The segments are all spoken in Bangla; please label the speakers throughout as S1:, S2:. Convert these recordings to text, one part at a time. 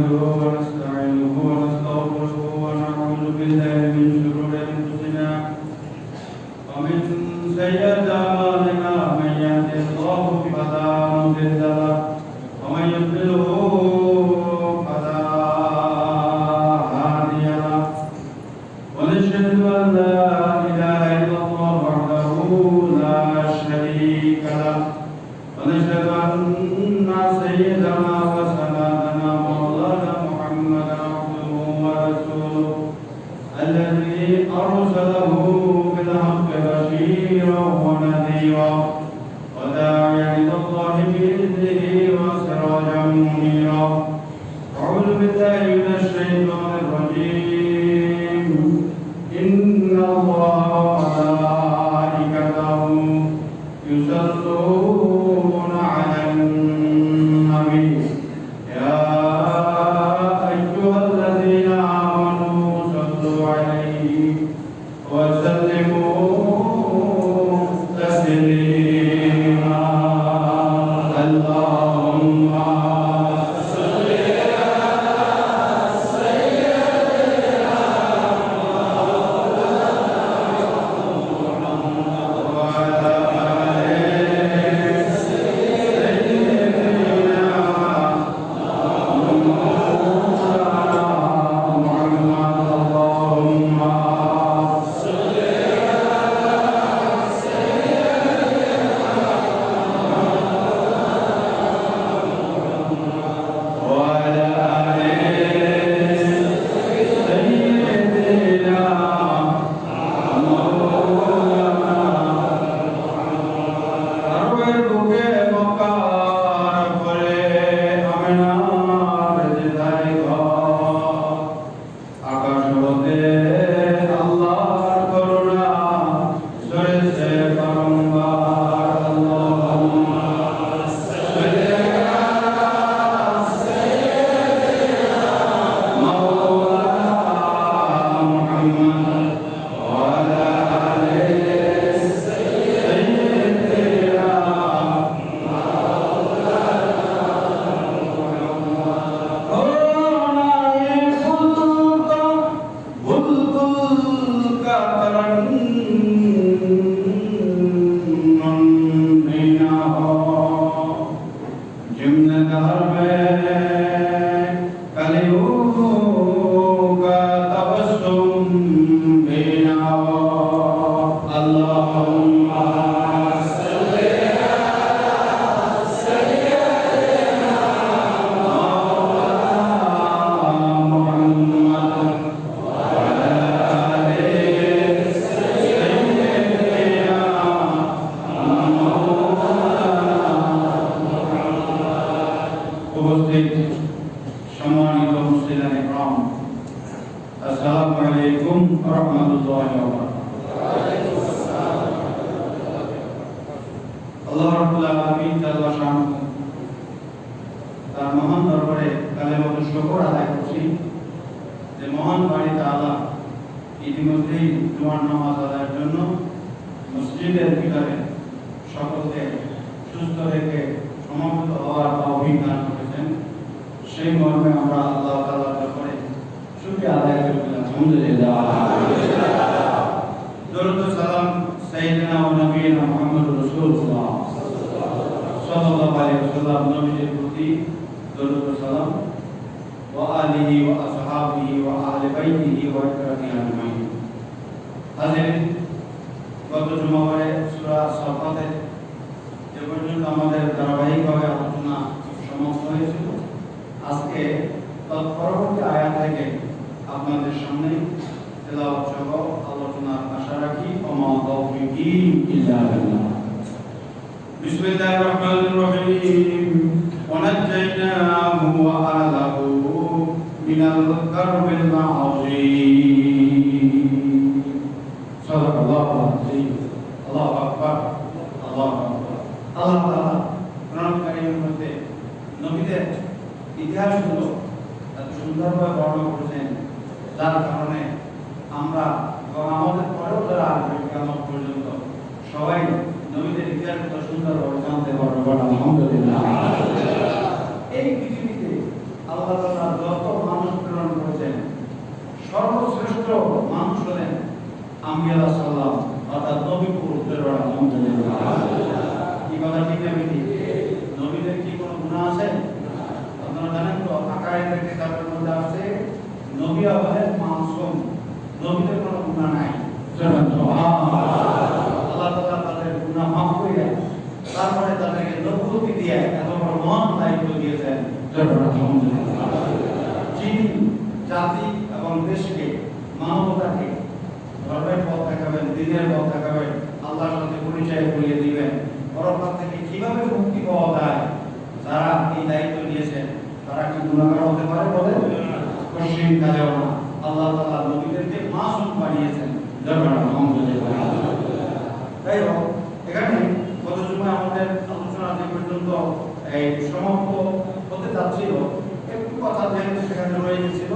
S1: نحمده ونستعينه ونستغفره ونعوذ بالله من شرور أنفسنا ومن سيئات أعمالنا من يهده الله فلا مضل له ومن يضلله فلا هادي له ونشهد أن لا إله إلا الله وحده لا شريك له ونشهد أن سيدنا وسندنا مولانا محمدا عبده ورسوله الذي أرسله بالحق بشيرا ونذيرا وداعيا إلى الله بإذنه وسراجا منيرا أعوذ بالله من الشيطان الرجيم إن الله وملائكته يصلون على النبي يا أيها الذين آمنوا صلوا عليه وسلموا تسليما اللهم صل على سيدنا وعلى সম্মানিত মুসলিম ইকরাম আসসালামু আলাইকুম ওয়া রাহমাতুল্লাহি ওয়া বারাকাতুহু আল্লাহ রাব্বুল আলামিন জাল্লা শানুহু তার মহান দরবারে কালেমাতুল শুকর আদায় করছি যে মহান বাড়িতে আল্লাহ ইতিমধ্যেই জুমার নামাজ আদায়ের জন্য মসজিদের ভিতরে সকলকে সুস্থ রেখে সমাবেত হওয়ার তৌফিক দান করেছেন সেই মর্মে আমরা আল্লাহ তাআলার দরবারে শুকরিয়া আদায় করি আলহামদুলিল্লাহ দরুদ ও সালাম সাইয়্যিদিনা ওয়া নবিয়িনা মুহাম্মদুর রাসূলুল্লাহ সাল্লাল্লাহু আলাইহি ওয়াসাল্লাম নবীর প্রতি দরুদ ও সালাম ওয়া আলিহি ওয়া আসহাবিহি ওয়া আহলি বাইতিহি ওয়া ইকরামিহি আজমাইন হাজিরিন গত জুমাবারে সূরা সাফাতে যে পর্যন্ত আমাদের ধারাবাহিকভাবে আলোচনা সমাপ্ত হয়েছিল আজকে তৎপরবর্তী আয়াত থেকে আপনাদের সামনে তেলাওয়াত সহ আলোচনার আশা রাখি ওমা তাওফীকি ইল্লা বিল্লাহ বিসমিল্লাহির রহমানির রহিম ওয়া নাজাইনাহু ওয়া আহলাহু মিনাল কারবিল আযীম সাল্লাল্লাহু আলাইহি আল্লাহু আকবার আল্লাহু আকবার আল্লাহ তাআলা কোরআন কারীমের মধ্যে নবীদের ইতিহাসগুলো এত সুন্দরভাবে বর্ণনা করেছেন যার কারণে আমরা এবং আমাদের পরেও যারা আসবে কিয়ামত পর্যন্ত সবাই নবীদের ইতিহাসগুলো সুন্দরভাবে জানতে পারবে আলহামদুলিল্লাহ এই পৃথিবীতে আল্লাহ তাআলা যত দিয়ে এত বড় মহান দায়িত্ব দিয়েছেন। যিনি জাতি এবং দেশকে, মানবতাকে ধর্মের পথ দেখাবেন, দিনের পথ দেখাবেন, আল্লাহর সাথে পরিচয় করিয়ে দিবেন, পরকাল থেকে কিভাবে মুক্তি পাওয়া যায়, যারা এই দায়িত্ব নিয়েছেন তারা কি গুনাহগার হতে পারে? বলে কোশ্চিন কালেও না। আল্লাহ তাআলা নবীদেরকে মাসুম বানিয়েছেন। তাই হোক, এখানে গত জুমায় আমাদের আলোচনা যে পর্যন্ত এই সমাপ্ত হতে যাচ্ছিল, একটু কথা যেহেতু সেখানে রয়ে গেছিল,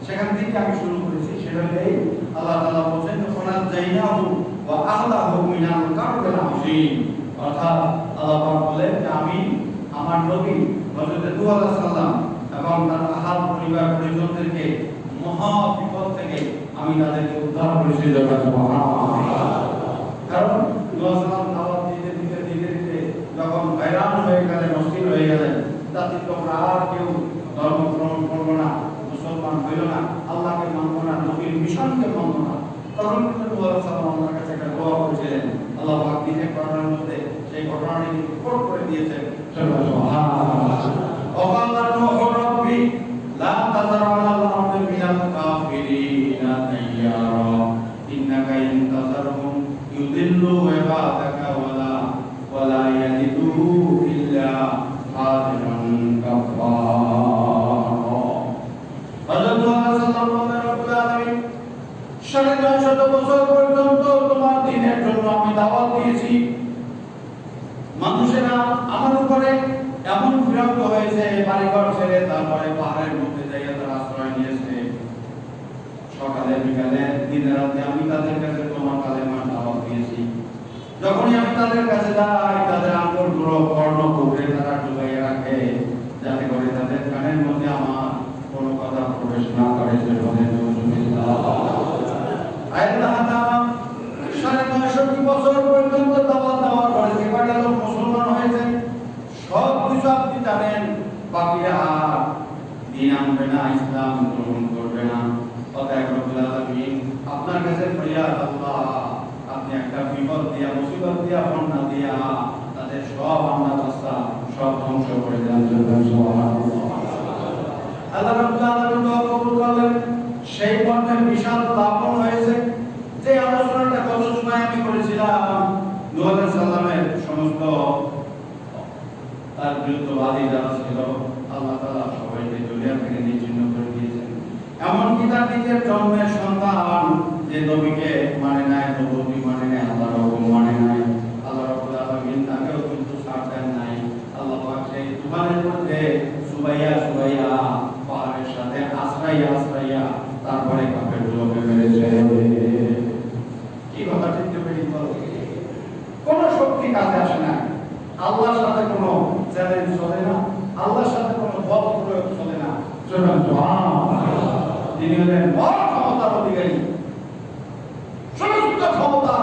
S1: সেখান থেকে আমি শুরু করেছি। সেটা হলেই আল্লাহ তাআলা বলেন, ফানাজ্জাইনাহু ওয়া আহলাহু মিনাল কারবিল আযীম। অর্থাৎ আল্লাহ পাক বলেন যে আমি আমার নবী হযরত নূহ আলাইহিস সালাম এবং তার আহল পরিবার পরিজনদেরকে মহা বিপদ থেকে আমি তাদেরকে উদ্ধার করেছি। কারণ নূহ আলাইহিস সালাম দাওয়াত দিতে দিতে যখন হয়রান হয়ে গেলেন, অস্থির হয়ে গেলেন, তাতে তোমরা আর কেউ ধর্ম গ্রহণ করবো না, মুসলমান হইল না, আল্লাহকে মানবো না, নবীর মিশনকে মানবো না, তখন কিন্তু নূহ আলাইহিস সালাম আল্লাহর কাছে একটা দোয়া করেছিলেন। আল্লাহ পাক নিজে কোরআনের মধ্যে সেই ঘটনাটি রিপোর্ট করে দিয়েছেন। সুবহানাল্লাহ। ওয়াকালা নূহু রাব্বি লা তাযার আলাল আরদি মিনাল কাফিরিনা দাইয়ারা ইন্নাকা ইন তাযারহুম ইউদিল্লু ইবাদাকা ওয়ালা ইয়ালিদু ইল্লা ফাজিরান কাফারা। হযরত নূহ আলাইহিস সালাম বলেন, রব্বুল আলামিন 950 বছর পর্যন্ত তোমার দ্বীনের জন্য আমি দাওয়াত দিয়েছি। মানুষেরা আমার উপরে এমন বিরক্ত হয়েছে, বাড়িঘর ছেড়ে তারপরে পাহাড়ের মধ্যে যাইয়া তারা আশ্রয় নিয়েছে। সকালে বিকালে দিনে রাতে আমি তাদের কাছে তোমার কালেমার দাওয়াত দিয়েছি। যখনই আমি তাদের কাছে যাই, তাদের আঙ্গুলগুলো কর্ণ করে তারা ডুবাইয়া রাখে, যাতে করে তাদের কানের মধ্যে আমার কোনো কথা প্রবেশ না করে। আল্লাহ তাআলা 950 বছর পর্যন্ত দাওয়াত দেওয়ার পরে যে কয়টা লোক মুসলমান হয়েছে সব কিছু আপনি জানেন, বাকিরা দ্বীন আনবে না, ইসলাম গ্রহণ করবে না। অতএব রব্বুল আলামিন আপনার কাছে ফরিয়াদ, আল্লাহ আপনি একটা বিপদ দিয়া, মুসিবত দিয়া, বন্যা দিয়া তাদের সব আমরা রাস্তা সব ধ্বংস করে দেন। সুবহানাল্লাহ। আল্লাহ রাব্বুল আলামিন দোয়া কবুল করলেন। সেই পর্যায়ে বিশাল প্লাবন হয়েছে। যে আলোচনাটা গত জুমায় আমি করেছিলাম, নূহ আলাইহিস সালামের সমস্ত তার বিরুদ্ধবাদী যারা ছিল, আল্লাহ তাআলা সবাইকে দুনিয়া থেকে নিশ্চিহ্ন করে দিয়েছেন। এমনকি তার নিজের জন্মের সন্তান যে নবীকে মানে নাই, নবী মানে নাই, আল্লাহর হুকুম মানে নাই, আল্লাহ রাব্বুল আলামিন তাকেও কিন্তু ছাড় দেন নাই। আল্লাহ পাক সেই তুফানের মধ্যে সুবাইয়া পাহাড়ের সাথে আশ্রাইয়া তারপরে কাফের গুলোকে মেরেছে। কি কথা ঠিক বেরিয়ে বলো? কোন শক্তি কাজে আসে না, আল্লাহর সাথে কোনো চ্যালেঞ্জ চলে না, আল্লাহর সাথে কোনো বল প্রয়োগ চলে না। তিনি হলেন মহা ক্ষমতার অধিকারী, সমস্ত ক্ষমতা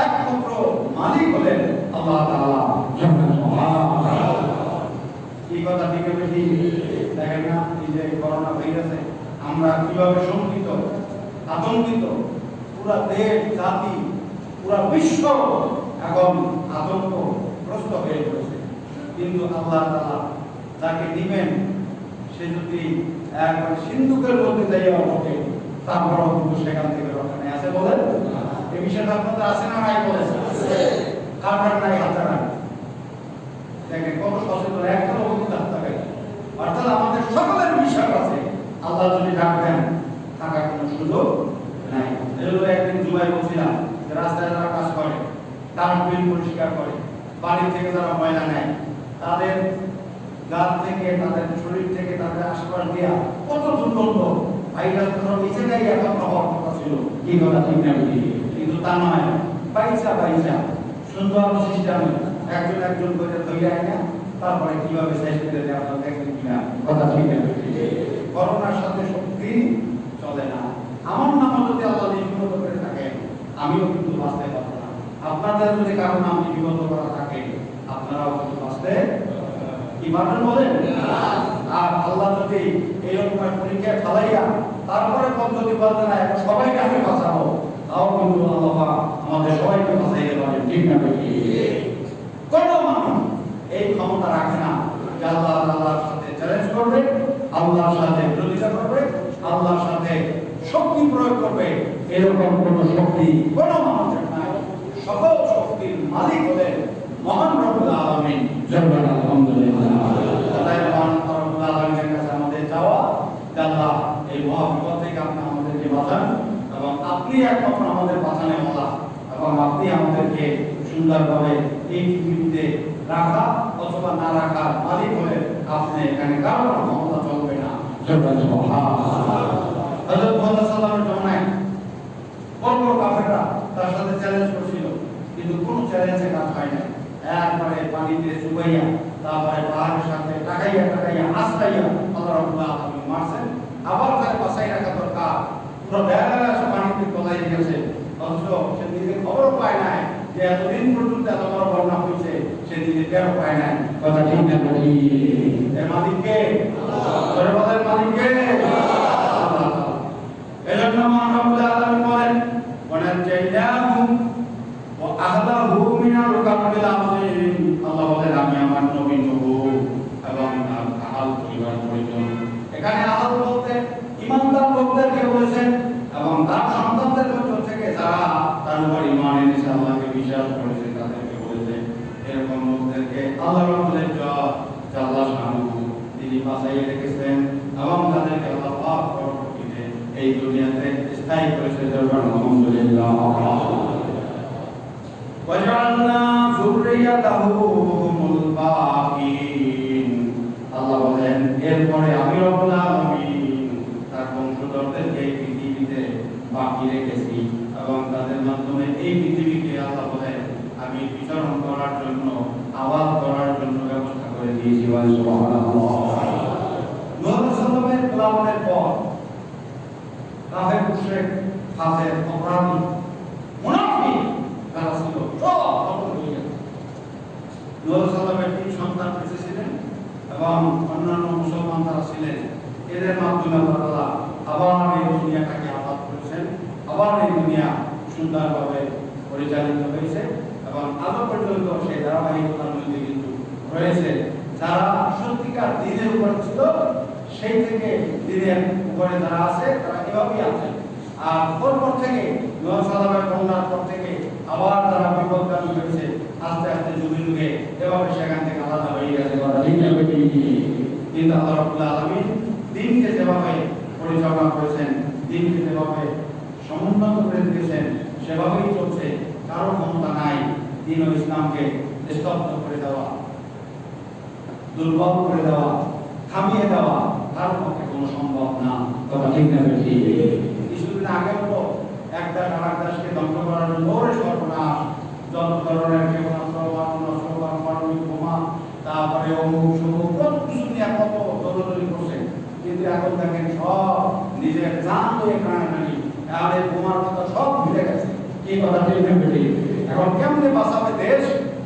S1: একমাত্র মালিক হলেন আল্লাহ তাআলা। এই কথা ঠিক বেশি দেখেন না, এই যে করোনা ভাইরাসে আমরা কিভাবে শঙ্কিত, আতঙ্কিত, পুরা দেশ, জাতি, পুরা বিশ্ব এখন আতঙ্কগ্রস্ত হয়ে পড়েছে। কিন্তু আল্লাহ তাআলা যাকে দিবেন সে যদি একবার সিন্ধুকের মধ্যে যাইয়া ওঠে, তারপরও কিন্তু সেখান থেকে রক্ষা নেই। আছে বলেন? এই বিষয়টা আপনাদের আছে না নাই? বলেছে কারণ নাই, হাতে নাই। দেখেন কত সচেতন, একটা লোক কিন্তু হাতে নাই। অর্থাৎ আমাদের সকলের বিষয় আছে, আল্লাহ যদি ডাক দেন থাকার কোনো সুযোগ নাই। এগুলো একদিন জুমায় বলছিলাম, রাস্তায় যারা কাজ করে, ডাস্টবিন পরিষ্কার করে, বাড়ি থেকে যারা ময়লা নেয়, তাদের গাছ থেকে, তাদের শরীর থেকে, তাদের আশপাশ দিয়া কত দুর্গন্ধ, ভাইরাস নিচে গায়ে একত্র হওয়ার কথা ছিল। কি কথা ঠিক না? কিন্তু তা নয়, বাইচা সুন্দর সিস্টেমে একজন করে ধরে আয়, তারপরে কিভাবে শেষ করে দেয় আপনারা দেখবেন কিনা? কথা ঠিক না? করোনার সাথে শক্তি চলে না। আমার নাম যদি আল্লাহ লিপিবদ্ধ করে থাকে, আমিও কিন্তু বাঁচতে পারবো না। আপনাদের যদি কারো নাম লিপিবদ্ধ করা থাকে, আপনারাও কিন্তু বাঁচতে কি পারবেন বলেন? আর আল্লাহ যদি এইরকম পরীক্ষা ফেলাইয়া তারপরে পদ্ধতি বলতে না সবাইকে আমি বাঁচাবো, তাও কিন্তু আল্লাহ আমাদের সবাইকে বাঁচাইতে পারেন। ঠিক না? কোন মানুষ এই ক্ষমতা ক্ষমতা রাখে না যে আল্লাহ তাআলার সাথে চ্যালেঞ্জ করবে, আল্লাহর সাথে বিরোধিতা করবে, আল্লাহর সাথে শক্তি প্রয়োগ করবে। এরকম কোন শক্তি কোন মানুষের নাই। সকল শক্তির মালিক হলেন মহান রব্বুল আলামিন। জবান আলহামদুলিল্লাহ। তাই মহান রব্বুল আলামিনের কাছে আমাদের চাওয়া, আল্লাহ এই মহাবিপদ থেকে আপনি আমাদেরকে বাঁচান এবং আপনি একমাত্র আমাদের বাঁচানে ওয়ালা, এবং আপনি আমাদেরকে সুন্দরভাবে এই পৃথিবীতে রাখা অথবা না রাখার মালিক হলে আপনি এখানে কারো ক্ষমতা চলবে না। হযরত মুহাম্মদ সাল্লাল্লাহু আলাইহি ওয়াসাল্লামের বড় বড় কাফেররা তার সাথে চ্যালেঞ্জ করছিল, কিন্তু কোনো চ্যালেঞ্জে কাজ হয় না। একবারে পানিতে চুবাইয়া, তারপরে পাহাড়ের সাথে টাকাইয়া আশ্রাইয়া আল্লাহ রাব্বুল আলামিন মারছেন। আবার তার বাসায় রাখা দরকার, পুরো বেলা পানিতে তলায় গেছে, অথচ সে নিজে খবর পায় নাই যে এতদিন পর্যন্ত এত বড় বন্যা হয়েছে, সে নিজে টের পায় নাই। কথা ঠিক না? এর মালিককে সর্বদার মালিককে এজন্য মহান রব্বুল আলামিন বলেন ওয়ানাজাইনাহুম ওয়া আহলাহু মিনাল কারবিল আযীম। আল্লাহ বলেন আমি আমার নবী নূহ এবং তার আহল পরিবার পরিজন, এখানে আহল বলতে ঈমানদার লোকদেরকে বলেছেন এবং তার সন্তানদের মধ্য থেকে যারা তার উপর ঈমান এনেছে, আল্লাহকে বিশ্বাস করেছে, তাদেরকে বলেছে। এরকম লোকদেরকে আল্লাহ রাব্বুল আল্লাহ শানুহু তিনি বাঁচাইয়ে রেখেছেন এবং তাদেরকে আল্লাহ পাক পরবর্তীতে এই দুনিয়াতে স্থায়ী করেছে। আলহামদুলিল্লাহ। ওয়াজআলনা যুররিয়াতাহু হুমুল বাকিন। আল্লাহ বলেন এরপরে আমি রব্বুল আলামিন তার বংশধরদেরকে এই পৃথিবীতে বাকি রেখেছি এবং তাদের মাধ্যমে এই পৃথিবীকে আল্লাহ বলেন আমি বিচরণ করার জন্য, আবাদ করার জন্য ব্যবস্থা করে দিয়েছি। সুবহানাল্লাহ। নূহ সাল্লামের গোলামের পর কাফের মুশরিক, ফাসিক, অপরাধী, মুনাফিক যারা ছিল সব খতম হয়ে গেছে। নূহ সাল্লামের 3 সন্তান বেঁচে ছিলেন এবং অন্যান্য মুসলমান যারা ছিলেন, এদের মাধ্যমে আল্লাহ আবার এই দুনিয়াটাকে আবাদ করেছেন, আবার এই দুনিয়া সুন্দরভাবে পরিচালিত হয়েছে এবং আজও পর্যন্ত সেই ধারাবাহিকতার মধ্যে কিন্তু রয়েছে। যারা সত্যিকার দিনের উপর ছিল, সেই থেকে দিনের উপরে যারা আছে তারা এভাবেই আছে। আর পরপর থেকে নূহ সাল্লামের বন্যার পর থেকে আবার যারা বিপদগামী হয়েছে, আস্তে আস্তে যুগে যুগে এভাবে সেখান থেকে আলাদা হয়ে গেছে। কিন্তু আল্লাহ রাব্বুল আলামিন দিনকে যেভাবে পরিচালনা করেছেন, দিনকে যেভাবে সমুন্নত করে দিয়েছেন, সেভাবেই চলছে। কারো ক্ষমতা নাই দিন ও ইসলামকে স্তব্ধ করে দেওয়া, দুর্বল করে দেওয়া, থামিয়ে দেওয়া তার পক্ষে কোনো সম্ভব না। কথা ঠিক না? কিছুদিন আগে তো এক দেশ আর এক দেশকে ধ্বংস করার জন্য ওরে সর্বনাশ, যত ধরনের ক্ষেপণাস্ত্র, পারমাণবিক বোমা, তারপরে অমুক সমুক কত কিছু নিয়ে কত দৌড়দৌড়ি করছে। কিন্তু এখন দেখেন সব নিজের জান লয়ে টানাটানি, আর এই বোমার কথা সব ভুলে গেছে। কি কথা ঠিক না? এখন কেমনে বাঁচাবে দেশ,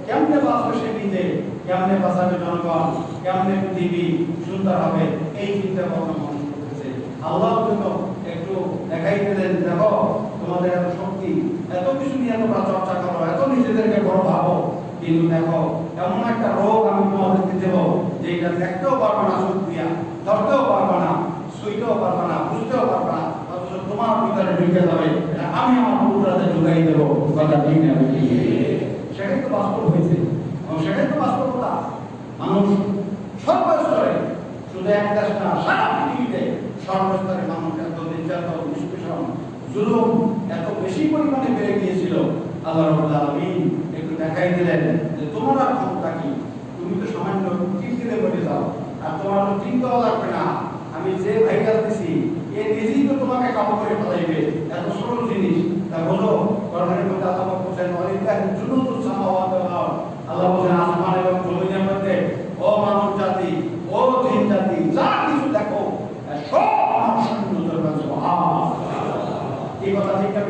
S1: কেমনে বাঁচবে সে নিজে, কেমনে বাঁচাবে জনগণ, কেমনে পৃথিবী সুন্দর হবে, এই চিন্তা ভাবনা মানুষ করতেছে। আল্লাহ কিন্তু একটু দেখাই দিলেন, দেখো তোমাদের এত শক্তি, এত কিছু নিয়ে তোমরা চর্চা করো, এত নিজেদেরকে বড় ভাবো, কিন্তু দেখো এমন একটা রোগ আমি তোমাদেরকে দেব যেটা দেখতেও পারবে না, চোখ দিয়া ধরতেও পারবে না, শুইতেও পারবে না, বুঝতেও পারবে না, অথচ তোমার ভিতরে ঢুকে যাবে, আমি আমার পুরোটাতে ঢুকাই দেবো। কথা ঠিক না? সেটাই তো বাস্তব হয়েছে এবং সেটাই তো বাস্তবতা। মানুষ সর্বস্তরে, শুধু এক দেশ না, সারা পৃথিবীতে সর্বস্তরে মানুষ এত নির্যাতন, নিষ্পেষণ, জুলুম এত বেশি পরিমাণে বেড়ে গিয়েছিল। আল্লাহ রাব্বুল আলামিন একটু দেখাই দিলেন যে তোমার আর ক্ষমতা কি, তুমি তো সামান্য টিপ দিলে বলে যাও, আর তোমার তো চিন্তাও লাগবে না, আমি যে ভাইরাস দিছি এ নিজেই তো তোমাকে কাবু করে ফেলাইবে, এত সরল জিনিস। তা বলো কোরআনের মধ্যে আল্লাহ বলেন ওয়ালিল্লাহি জুনুদুস সামাওয়াতি ওয়াল আরদ। আল্লাহ বলেন আসমান এবং জমিনের মধ্যে ও মানব জাতি, ও জিন জাতি, যা কিছু দেখো সব আমার সৈন্য দরবার। সুবহানাল্লাহ। এই কথা ঠিক না?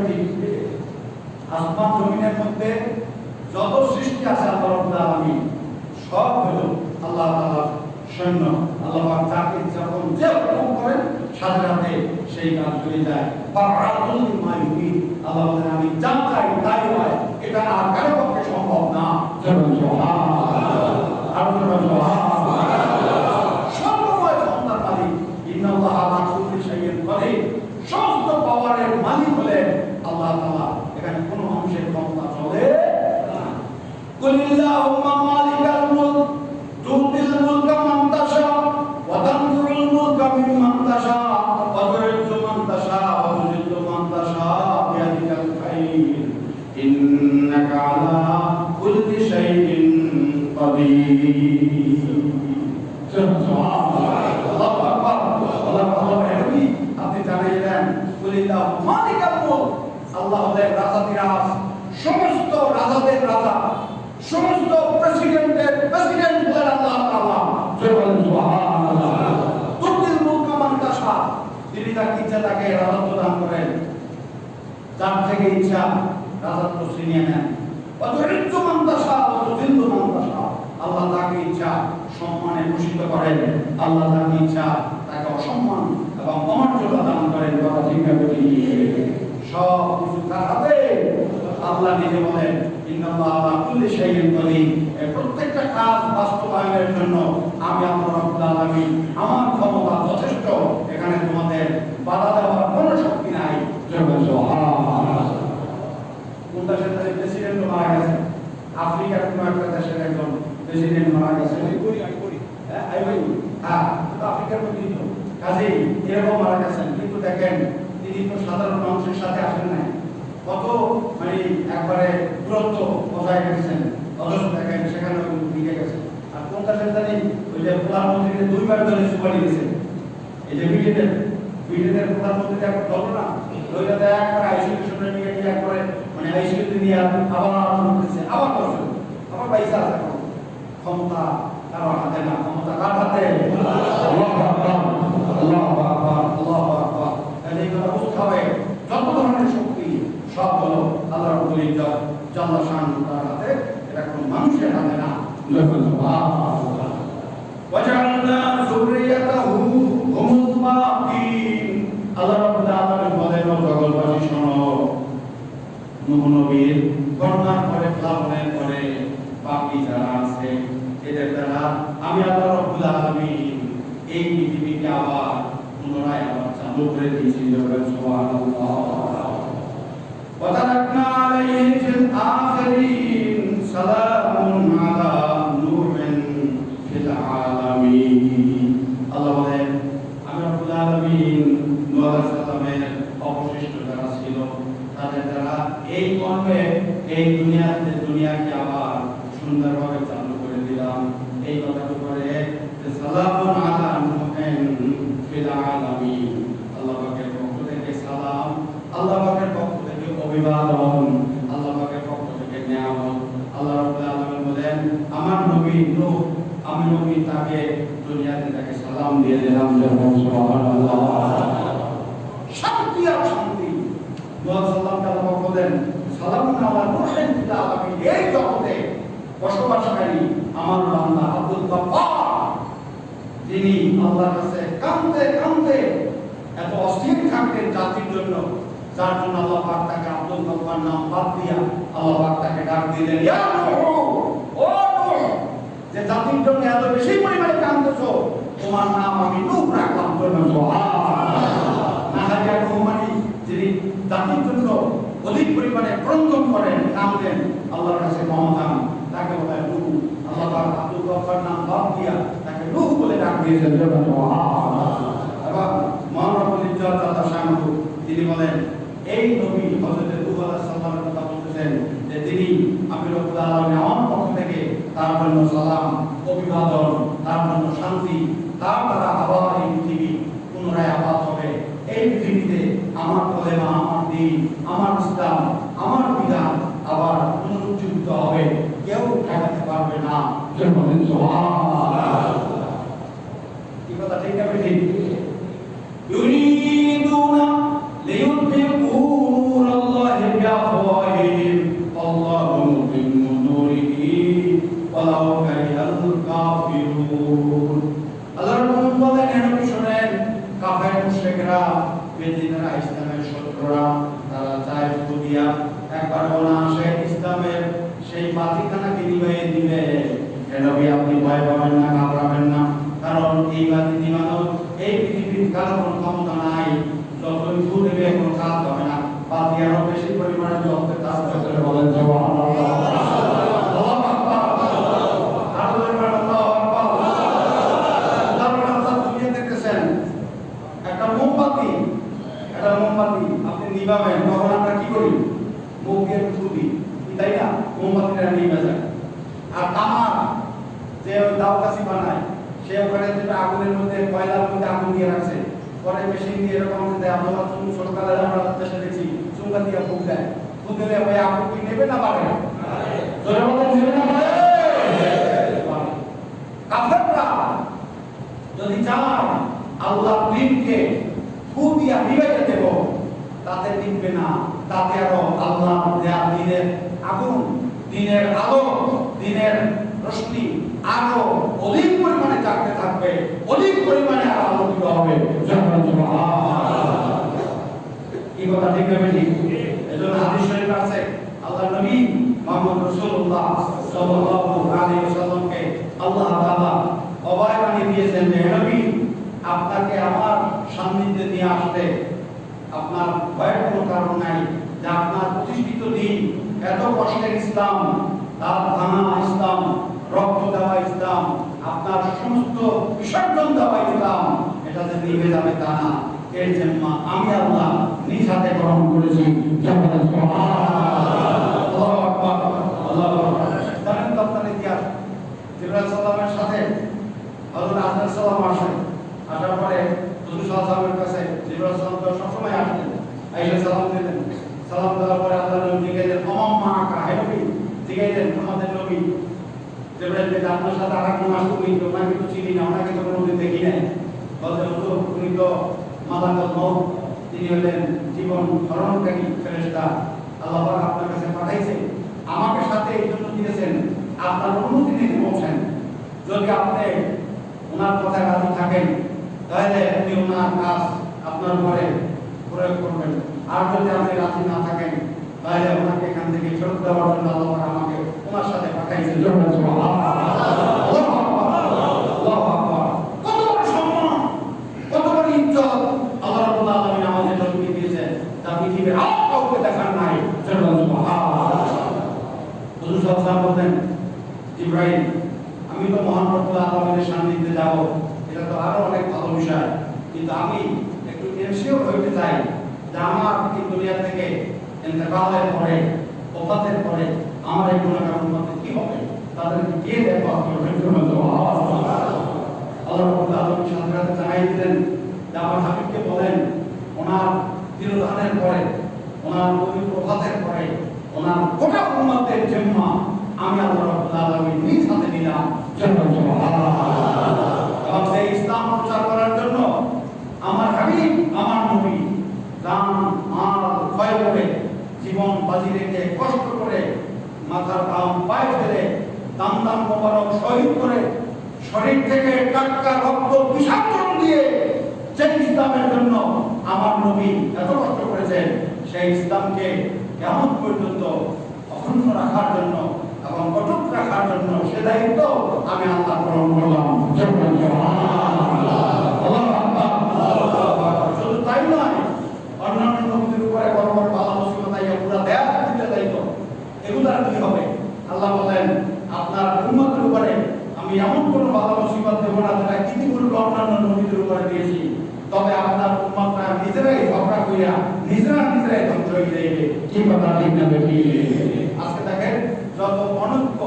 S1: আসমান জমিনের মধ্যে যত সৃষ্টি আছে আল্লাহ রাব্বুল আলামিন সব হলো আল্লাহ তাআলার সৈন্য। আল্লাহ পাক যাকে যখন যে হুকুম করেন সাথে সাথে সেই কাজ হয়ে যায়। ফাআলুল লিমা ইউরিদ। আল্লাহ বলেন আমি যা চাই তাই হয়, এটা আর কারো পক্ষে সম্ভব না। সুবহানাল্লাহ। আর সুবহানাল্লাহ। قدير আল্লাহু আকবার আল্লাহ নবী আপনি জানাইলেন কুলিল্লাহ মালিকাল মুলক আল্লাহ হলেন রাজাধিরাজ সমস্ত রাজাদের রাজা সমস্ত প্রেসিডেন্টের প্রেসিডেন্ট হলেন আল্লাহ তাআলা জয় বলেন সুবহানাল্লাহ তুতিল মুলক মান তাশা তিনি যাকে ইচ্ছা তাকে রাজত্ব দান করেন যার থেকে ইচ্ছা রাজত্ব ছিনিয়ে নেন অতরিত্ব মান তাশা অতদিল্লু মান তাশা আল্লাহ তাকে ইচ্ছা সম্মানে ভূষিত করেন আল্লাহ তাকে ইচ্ছা তাকে অসম্মান এবং অমর্যাদা দান করেন কথা ঠিক না সব কিছু তার হাতে আল্লাহ নিজে বলেন ইন্নাল্লাহ আলা কুল্লি শাইইন কাদির এই প্রত্যেকটা কাজ বাস্তবায়নের জন্য আমি আল্লাহ রাব্বুল আলামিন আমার ক্ষমতা যথেষ্ট এখানে তোমাদের বাধা দেওয়ার কোনো শক্তি নাই সুবহানাল্লাহ কোন দেশের প্রেসিডেন্ট মারা গেছে আফ্রিকার কোন একটা দেশের একজন প্রেসিডেন্ট মারা গেছে আফ্রিকার মধ্যে কাজেই এরকম মারা গেছেন কিন্তু দেখেন তিনি তো সাধারণ মানুষের সাথে আসেন নাই কত মানে একবারে দূরত্ব বজায় রেখেছেন অথচ দেখেন সেখানে দিকে গেছে আর কোন দেশের জানি ওই যে প্রধানমন্ত্রীকে দুইবার ধরে সুপারি দিয়েছে এই যে ব্রিটেনের প্রধানমন্ত্রী একবার দল না ওইটাতে একবার আইসোলেশনের নিয়ে একবারে মানে আইসোলেশন নিয়ে আবার করতেছে আবার করছে আবার পয়সা আছে ক্ষমতা কারো হাতে না ক্ষমতা কার হাতে আল্লাহু আকবার আল্লাহু আকবার আল্লাহু আকবার এই কথা বুঝতে হবে যত ধরনের শক্তি সব হলো আল্লাহ রাব্বুল ইজ্জত জাল্লা শানুহু তার হাতে এটা কোনো মানুষের হাতে না সুবহানাল্লাহ ওয়াজআলনা যুররিয়াতাহু হুমুল বাকিন আল্লাহ রাব্বুল আলামিন বলেন জগৎবাসী শোনো নূহ নবীর বর্ণনার পরে প্লাবনের পরে বাকি যারা আছে এদের দ্বারা আমি আল্লাহ রাব্বুল আলামিন এই পৃথিবীকে আবার পুনরায় আবার চালু করে দিয়েছি সুবহানাল্লাহ ওয়া তারাকনা আলাইহি ফিল আখিরিন সালামুন আলা নূহিন ফিল আলামিন আল্লাহ বলেন আমি রাব্বুল আলামিন নূহ আলাইহিস সালামের অবশিষ্ট যারা ছিল তাদের দ্বারা এই কর্মে এই দুনিয়াকে আবার সুন্দরভাবে চালু করে দিলাম এই কথার উপরে যে সালামুন আলা নূহিন ফিল আলামিন আল্লাহ পাকের পক্ষ থেকে সালাম আল্লাহ পাকের পক্ষ থেকে অভিবাদন আল্লাহ পাকের পক্ষ থেকে নিয়ামত আল্লাহ রাব্বুল আলামিন বলেন আমার নবী নূহ আমি নবী তাকে দুনিয়াতে তাকে সালাম দিয়ে দিলাম সুবহানাল্লাহ শান্তি আর শান্তি নূহ সালাম আল্লাহ বলেন সালামুন আলা নূহিন ফিল আলামিন এই জগতে বসবাসকারী আমার বান্দা আব্দুল গফফার যিনি আল্লাহর কাছে কাঁদতে কাঁদতে এত অস্থির থাকতেন জাতির জন্য যার জন্য আল্লাহ পাক তাকে আব্দুল গফফার নাম বাদ দিয়া আল্লাহ পাক তাকে ডাক দিলেন ইয়া নূহ ও নূহ যে জাতির জন্য এত বেশি পরিমাণে কাঁদতেছো তোমার নাম আমি নূহ রাখলাম সুবহানাল্লাহ না হাজিয়া নূহ মানে যিনি জাতির জন্য অধিক পরিমাণে ক্রন্দন করেন কাঁদেন আল্লাহর কাছে মমতান তাকে বলে নূহ আল্লাহ পাক আব্দুল গফফার নাম বাদ দিয়া তাকে নূহ বলে ডাক দিয়েছেন সুবহানাল্লাহ এবং মহান রব্বুল ইজ্জত আল্লাহ শানুহু তিনি বলেন এই নবী হযরত নূহ আলাইহিস সালামের কথা বলতেছেন যে তিনি আমি রব্বুল আলামিন আমার পক্ষ থেকে তার জন্য সালাম অভিবাদন তার জন্য শান্তি তার দ্বারা আবার এই পৃথিবী পুনরায় আবাদ হবে এই পৃথিবীতে আমার কলেমা আমার দ্বীন আমার ইসলাম আমার বিধান আবার পুনরুজ্জীবিত হবে কেউ ঠেকাতে পারবে না সুবহানাল্লাহ এই কথা ঠিক না ঠিক ইউরিদুনা লিইউতিকু নূরাল্লাহি বিআফওয়াহিহিম আল্লাহু মুতিম্মু নূরিহি ওয়ালাউ কারিহাল কাফিরুন আল্লাহ রাব্বুল বলেন নবী শুনেন কাফের মুশরিকরা বেদিনরা ইসলামের শত্রুরা তারা চায় দিয়া একবার অনায়াসে ইসলামের সেই বাতিখানাকে নিভিয়ে দিবে নবী আপনি ভয় পাবেন না ঘাবড়াবেন না কারণ এই বাতি নিভানোর এই পৃথিবীর কারো কোনো ক্ষমতা নাই যতই ফু দেবে কোনো কাজ হবে না বাতি আরো বেশি পরিমাণে জ্বলতে কাজ করতে বলেন সুবহানাল্লাহ আল্লাহু আকবার আল্লাহু আকবার আল্লাহ দুনিয়া দেখতেছেন একটা মোমবাতি আপনি নিভাবেন তখন আমরা কি করি মুখের ফুদি তাই না মোমবাতিটা নিভে যায় আর তামাক যে দাউকাসি বানায়, সে ওখানে যেটা আগুনের মধ্যে কয়লার মধ্যে আগুন দিয়ে রাখছে, পরে মেশিন দিয়ে এরকম দেয়। আমরা ছোটবেলায় আমরা দেশে দেখছি চুঙ্গা দিয়ে ফুক দেয়, ফুক দিলে ভাই আগুন কি নেবে না পারে? জোরে বলেন নেবে না পারে? কাফেররা যদি চায় আল্লাহ দিনকে ফু দিয়া নিভাইয়া দেব, তাতে নিবে না, তাতে আরো আল্লাহ দেয়া দিনের আগুন, দিনের আলো, দিনের রশ্মি আরো অধিক পরিমাণে জাগতে থাকবে, অধিক পরিমাণে আরো আলোকিত হবে। এই কথা ঠিক হবে ঠিক। এজন্য হাদিস শরীফ আছে আল্লাহ নবী মুহাম্মদ রাসূলুল্লাহ সাল্লাল্লাহু আলাইহি ওয়াসাল্লামকে আল্লাহ তাআলা অভয় বাণী দিয়েছেন যে নবী, আপনাকে আমার সান্নিধ্যে নিয়ে আসতে আপনার ভয়ের কোনো কারণ নাই, যে আপনার প্রতিষ্ঠিত দিন, এত কষ্টের ইসলাম, তার ভাঙা ইসলাম, রক্ত দেওয়া ইসলাম, আপনার সমস্ত বিসর্জন দেওয়া ইসলাম, এটা যে নিভে যাবে তা না, এর জন্য আমি আল্লাহ নিজ হাতে গ্রহণ করেছি। জানেন তো আপনার ইতিহাস, জিবরাইল সাল্লামের সাথে হযরত আদম সাল্লাম আসেন, আসার পরে হুজুর সাল্লামের কাছে জিবরাইল সাল্লাম তো সবসময় আসতেন, আইসা সালাম দিলেন, সালাম দেওয়ার পরে আল্লাহ নবী জিজ্ঞাসা অমাম্মা আকা, হে নবী জিজ্ঞাসেন আমাদের নবী জিবরাইল যে আপনার সাথে আরেকজন আসবেন, ওনাকে তো চিনি না, ওনাকে তো কোনোদিন দেখি নাই, বলতে হুজুর উনি তো মালাকুল মউত, তিনি হলেন জীবন ধারণকারী ফেরেশতা, আল্লাহ পাক আপনার কাছে পাঠাইছে, আমাকে সাথে এই জন্য দিয়েছেন আপনার অনুমতি নিতে বলছেন, যদি আপনি ওনার কথায় রাজি থাকেন তাহলে আপনি ওনার কাজ আপনার উপরে প্রয়োগ করবেন, আর যদি আপনি রাজি না থাকেন তাহলে ওনাকে এখান থেকে ফেরত দেওয়ার জন্য আল্লাহ পাক আমাকে ওনার সাথে পাঠাইছেন। কত বড় সম্মান, কত বড় ইজ্জত আল্লাহ রাব্বুল আলামিন আমাদের নবীকে দিয়েছেন, যা পৃথিবীর আর কাউকে দেখার নাই। হুজুর সাল্লাল্লাহু বলেন, জিবরাইল আমি তো মহান রব্বুল আলামিনের সান্নিধ্যে যাব, এটা তো আরো অনেক ভালো বিষয়, কিন্তু আমি একটু এনশিওর হইতে চাই যে আমার এই দুনিয়া থেকে ইন্তেকালের পরে, ওফাতের পরে আমার এই গুনাহগার উম্মতের কি হবে, তাদেরকে কে দেখবা করবে? আল্লাহ রাব্বুল আলামিন সাথে জানাই দিলেন যে আমার হাবিবকে বলেন ওনার তিরোধানের পরে, ওনার পবিত্র ওফাতের পরে ওনার গোটা উম্মতের জিম্মা আমি আল্লাহ রাব্বুল আলামিন নিজ হাতে নিলাম। এবং সেই ইসলাম প্রচার করার জন্য আমার হাবিব, আমার নবী জান মাল ক্ষয় করে, জীবন বাজি রেখে, কষ্ট করে, মাথার ঘাম পায়ে ফেলে, দাম দাম মোবারক শহীদ করে, শরীর থেকে টাটকা রক্ত বিসর্জন দিয়ে যে ইসলামের জন্য আমার নবী এত কষ্ট করেছেন, সেই ইসলামকে কিয়ামত পর্যন্ত অখণ্ড রাখার জন্য এবং অটুট রাখার জন্য সে দায়িত্ব আমি আল্লাহ গ্রহণ করলাম। শুধু তাই নয়, অন্যান্য নবীদের উপরে বড় বড় বালা মুসিবত পুরা দেয়া দিতে দায়িত্ব, এগুলার কি হবে? আল্লাহ বলেন আপনার উম্মতের উপরে আমি এমন কোন বালা মুসিবত দেব না যেটা ইতিপূর্বে অন্যান্য নবীদের উপরে দিয়েছি, তবে আপনার উম্মতরা নিজেরাই ঝগড়া কইরা নিজেরাই ধ্বংস হয়ে যাইবে। কি কথা ঠিক না বেশি? আজকে দেখেন যত অনৈক্য,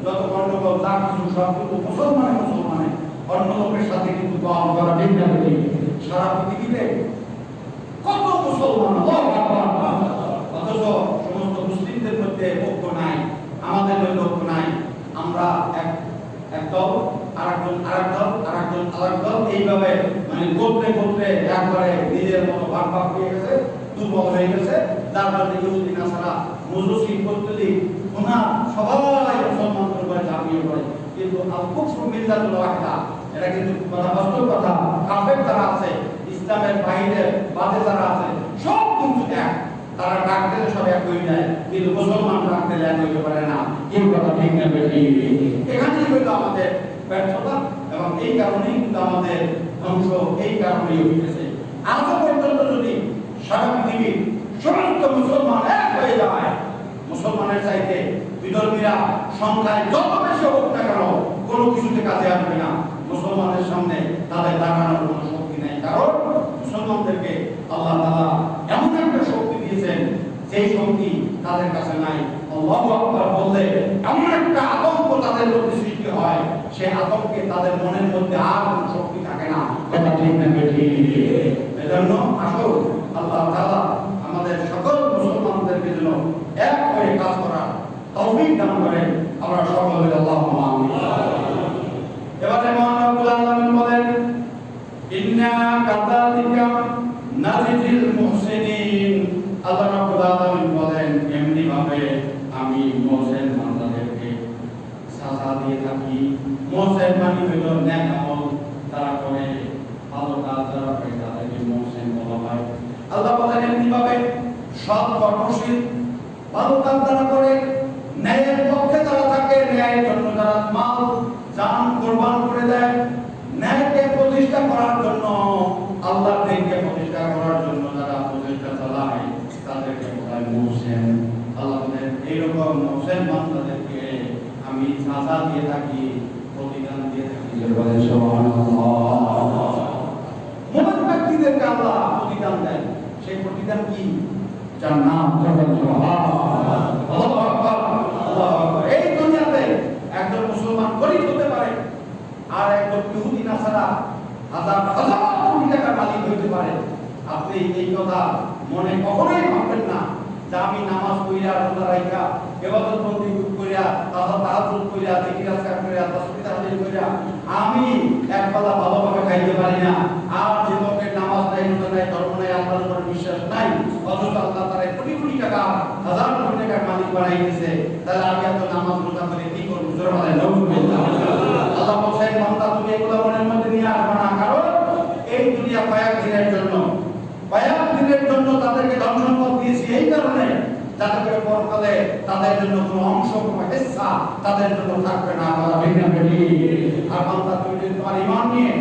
S1: যত গন্ডগোল, যা কিছু সব কিন্তু মুসলমানে অন্য লোকের সাথে কিন্তু দল করা ঠিক না বেশি। সারা পৃথিবীতে কত মুসলমান, অথচ সমস্ত মুসলিমদের মধ্যে ঐক্য নাই, আমাদের মধ্যে ঐক্য নাই। আমরা এক দল, আরেকজন আরেক দল, আরেকজন আরেক দল, এইভাবে মানে গোত্রে একবারে নিজের মতো ভাগ হয়ে গেছে, দুর্বল হয়ে গেছে। যার জন্য ইহুদি নাসারা মুজুসি পদ্ধতি ওনার সবাই মুসলমানদের উপরে ঝাঁপিয়ে পড়ে, কিন্তু আল কুফরু মিল্লাতুল ওয়াহিদা, এটা কিন্তু কথা বাস্তব কথা। কাফের যারা আছে, ইসলামের বাইরে বাদে যারা আছে, সব কিন্তু এক, তারা ডাক দিলে সব এক হয়ে যায়, কিন্তু মুসলমান ডাক দিলে এক হইতে পারে না। এই কথা ঠিক না বেশি? এখানেই হইলো আমাদের ব্যর্থতা, এবং এই কারণেই কিন্তু আমাদের ধ্বংস এই কারণেই হইতেছে। আজও পর্যন্ত যদি সারা পৃথিবীর সমস্ত মুসলমান এক হয়ে যায়, মুসলমানের চাইতে বিধর্মীরা সংখ্যায় যত বেশি হোক না কেন কোনো কিছুতে কাজে আসবে না। মুসলমানের সামনে তাদের দাঁড়ানোর কোনো শক্তি নেই, কারণ মুসলমানদেরকে আল্লাহ তাআলা এমন একটা শক্তি দিয়েছেন যেই শক্তি তাদের কাছে নাই। আল্লাহু আকবার বললে এমন একটা আতঙ্ক তাদের মধ্যে সৃষ্টি হয়, সে আতঙ্কে তাদের মনের মধ্যে আর কোনো শক্তি থাকে না। কথা ঠিক না ঠিক? এজন্য আসুন আল্লাহ তাআলা আমাদের সকল মুসলমানদেরকে যেন এক হয়ে কাজ করার তৌফিক দান করেন। আমরা সকলে আল্লাহুম্মা আমিন। এবারে মহান রব্বুল আলামিন বলেন, ইন্না কাযালিকা নাজিল মুহসিনিন। আল্লাহ রাব্বুল আলামিন বলেন, এমনি ভাবে আমি মুহসিন বান্দাদেরকে সাজা দিয়ে থাকি। মুহসিন মানে হলো নেক আমল তারা করে, ভালো কাজ যারা করে তাদেরকে মুহসিন বলা হয়। আল্লাহ বলেন, এমনি ভাবে সৎ কর্মশীল, ভালো কাজ যারা করে, ন্যায়ের পক্ষে যারা থাকে, ন্যায়ের জন্য যারা মাল জান কুরবান করে দেয়, ন্যায়কে প্রতিষ্ঠা করার জন্য, আল্লাহর দিনকে প্রতিষ্ঠা করার জন্য যারা প্রচেষ্টা চালায় তাদেরকে বলা মুহসিন। আল্লাহ বলেন, এইরকম মুহসিন বান্দাদেরকে আমি সাজা দিয়ে থাকি, প্রতিদান দিয়ে থাকি। বলেন সুবহানাল্লাহ। মুমিন ব্যক্তিদেরকে আল্লাহ প্রতিদান দেন। সেই প্রতিদান কি? জান্নাত। সুবহানাল্লাহ। আল্লাহু আকবার, আল্লাহু আকবার। এই দুনিয়াতে একজন মুসলমান গরিব হতে পারে, আর একজন ইহুদি নাসারা হাজার হাজার কোটি টাকার মালিক হইতে পারে। আপনি এই কথা মনে কখনোই ভাববেন না যে আমি নামাজ পড়িয়া, রোজা রাখা, ইবাদত বন্দি করিয়া, তাহাজ্জুদ করিয়া, জিকির আজকার করিয়া, তাসবিহ তাহলিল করিয়া আমি একবেলা ভালোভাবে খাইতে পারি না। আর যে লোকের নামাজ নাই, রোজা নাই, ধর্ম নাই, আল্লাহর উপর বিশ্বাস নাই, অথচ আল্লাহ তাআলা কোটি কোটি টাকা, হাজার কোটি টাকার মালিক বানাই দিয়েছে, তাহলে আমি এত নামাজ রোজা করে কি করব? জোরে বলেন নাউজুবিল্লাহ। আল্লাহ বলেন, বান্দা তুমি এগুলো মনের মধ্যে নিয়ে আসবে না, কারণ এই দুনিয়া কয়েকদিনের জন্য, কয়েকদিনের জন্য তাদেরকে ধন সম্পদ দিয়েছি এই কারণে যাতে করে পরকালে তাদের জন্য কোনো অংশ, কোনো হিস্সা তাদের জন্য থাকবে না। আর বান্দা তুমি যদি তোমার ঈমান নিয়ে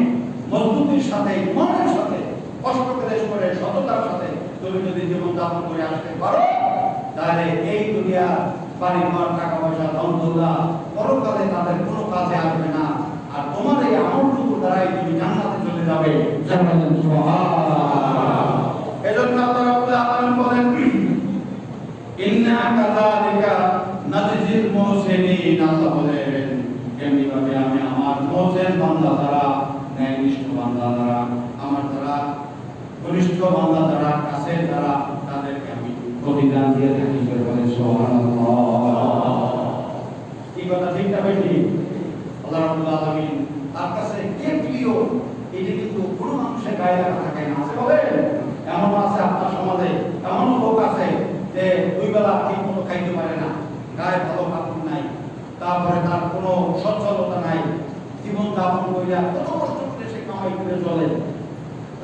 S1: মজবুতির সাথে, ঈমানের সাথে, কষ্ট ক্লেশ করে, সততার সাথে তুমি যদি জীবন যাপন করে আসতে পারো, তাহলে এই দুনিয়া বাড়ি ঘর, টাকা পয়সা, ধন দৌলত পরকালে তাদের কোনো কাজে আসবে না। আর তোমার এই আমলটুকু দ্বারাই তুমি জান্নাতে চলে যাবে। এজন্য আল্লাহ রাব্বুল আলামিন বলেন, ইন্না কাযালিকা নাজিল মুহসিনিন। আল্লাহ বলেন, এমনি ভাবে আমি আমার মুহসিন বান্দা দ্বারা, ন্যায়নিষ্ঠ বান্দা দ্বারা, আমার দ্বারা ঘনিষ্ঠ বান্দা দ্বারা, কাছের দ্বারা তাদেরকে আমি প্রতিদান দিয়ে থাকি। বলেন সুবহানাল্লাহ। এই কথা ঠিক না বেশি? আল্লাহ রাব্বুল আলামিন তার কাছে কে প্রিয় এটা কিন্তু কোনো মানুষের গায়ে লাগা থাকে না। আছে বলেন, এমন আছে আপনার সমাজে, এমন লোক আছে যে দুই বেলা ঠিক মতো খাইতে পারে না, গায়ে ভালো কাপড় নাই, তারপরে তার কোনো সচ্ছলতা নাই, জীবন যাপন করিয়া কত কষ্ট করে সে কামাই করে চলে,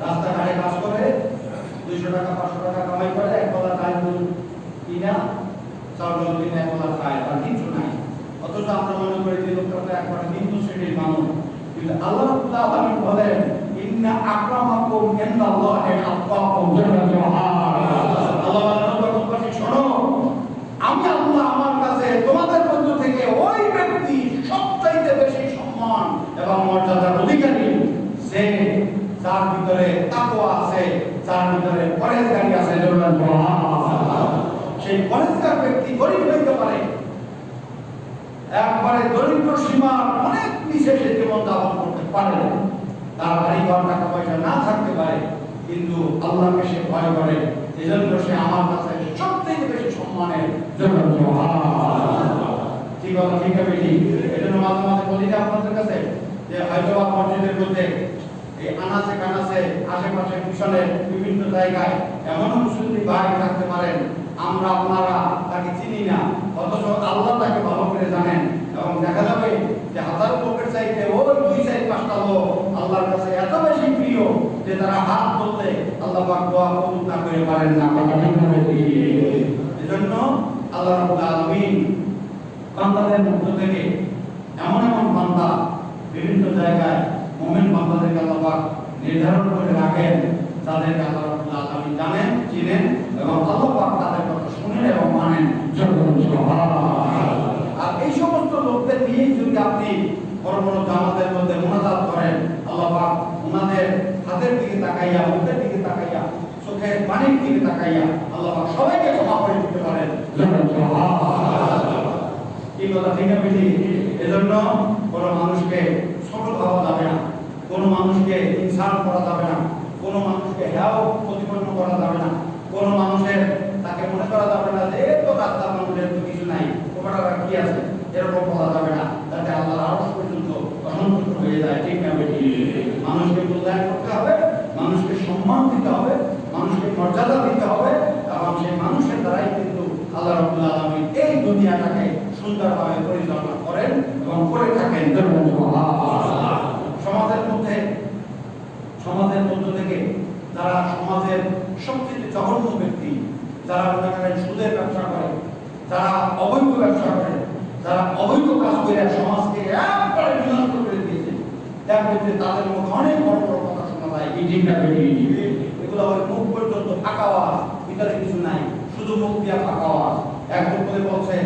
S1: রাস্তাঘাটে কাজ করে 200 টাকা 500 টাকা কামাই করে, এক বেলা ডাল কিনা চাউল কিনে এক বেলা খায়, তার কিছু নাই। অথচ আমরা মনে করি যে লোকটা একবার নিম্ন শ্রেণীর মানুষ, কিন্তু আল্লাহ রাব্বুল আলামিন বলেন, ইন্না আকরামাকুম ইনদাল্লাহি আতকাকুম। আল্লাহ বলেন, শোনো, আমি আল্লাহ আমার কাছে তোমাদের মধ্য থেকে ওই ব্যক্তি সবচাইতে বেশি সম্মান এবং মর্যাদার অধিকারী, সে যার ভিতরে তাকওয়া আছে, যার ভিতরে পরহেজগারি আছে। সেই পরহেজগার ব্যক্তি গরিব হইতে পারে, একবারে দরিদ্র সীমার অনেক নিচে সে জীবন যাপন করতে পারে, তার বাড়ি ঘর, টাকা পয়সা না থাকতে পারে, কিন্তু আল্লাহকে সে ভয় করে, এজন্য সে আমার কাছে সবথেকে বেশি সম্মানের জন্য। ঠিক কথা ঠিক হবে ঠিক? এজন্য মাঝে মাঝে বলি যে আপনাদের কাছে যে হায়দ্রাবাদ মসজিদের মধ্যে এই আনাচে কানাচে, আশেপাশে মিশনের বিভিন্ন জায়গায় এমন মুসলিম ভাই থাকতে পারেন, আমরা আপনারা তাকে চিনি না, অথচ আল্লাহ তাকে ভালো করে জানেন, এবং দেখা যাবে যে হাজার লোকের চাইতে ওই 2-4-5টা লোক আল্লাহর কাছে এত বেশি প্রিয় যে তারা হাত তুললে আল্লাহ পাক দোয়া কবুল না করে পারেন না। এজন্য আল্লাহ রাব্বুল আলামিন বান্দাদের মধ্য থেকে এমন এমন বান্দা বিভিন্ন জায়গায় মুমিন বান্দাদেরকে আল্লাহ পাক নির্ধারণ করে রাখেন, যাদেরকে আল্লাহ রাব্বুল আলামিন জানেন, চিনেন, এবং আল্লাহ পাক তাদের কথা শুনেন এবং মানেন। আর এই সমস্ত লোকদের নিয়ে যদি আপনি বড় বড় জামাতের মধ্যে মুনাজাত করেন, আল্লাহ পাক ওনাদের হাতের দিকে তাকাইয়া, মুখের দিকে তাকাইয়া, চোখের পানির দিকে তাকাইয়া আল্লাহ পাক সবাইকে ক্ষমা করে দিতে পারেন। এই কথা ঠিক আছে? এজন্য কোনো মানুষকে কোনো মানুষকে ইনসাল্ট করা যাবে না, কোনো মানুষকে হেয় প্রতিপন্ন করা যাবে না, কোনো মানুষের তাকে মনে করা যাবে না যে তো রাস্তার মানুষের তো কিছু নাই, ওটা কি আছে, এরকম বলা যাবে না, যাতে আল্লাহর আরশ পর্যন্ত অসন্তুষ্ট হয়ে যায়। ঠিক না বেটি? মানুষকে মূল্যায়ন করতে হবে, মানুষকে সম্মান দিতে হবে, মানুষকে মর্যাদা দিতে হবে, এবং সেই মানুষের দ্বারাই কিন্তু আল্লাহ রাব্বুল আলামিন এই দুনিয়াটাকে সুন্দরভাবে পরিচালনা করেন এবং করে থাকেন। সমাজের মধ্য থেকে যারা সমাজের সবচেয়ে জঘন্য ব্যক্তি, যারা মনে করেন সুদের ব্যবসা করে, যারা অবৈধ ব্যবসা করে, যারা অবৈধ কাজ করে সমাজকে একবারে বিনষ্ট করে দিয়েছে, দেখবেন যে তাদের মধ্যে অনেক বড় বড় কথা শোনা যায়। এগুলো ওই মুখ পর্যন্ত ফাঁকা আওয়াজ, ভিতরে কিছু নাই, শুধু মুখ দিয়া ফাঁকা আওয়াজ। একজন করে বলছে,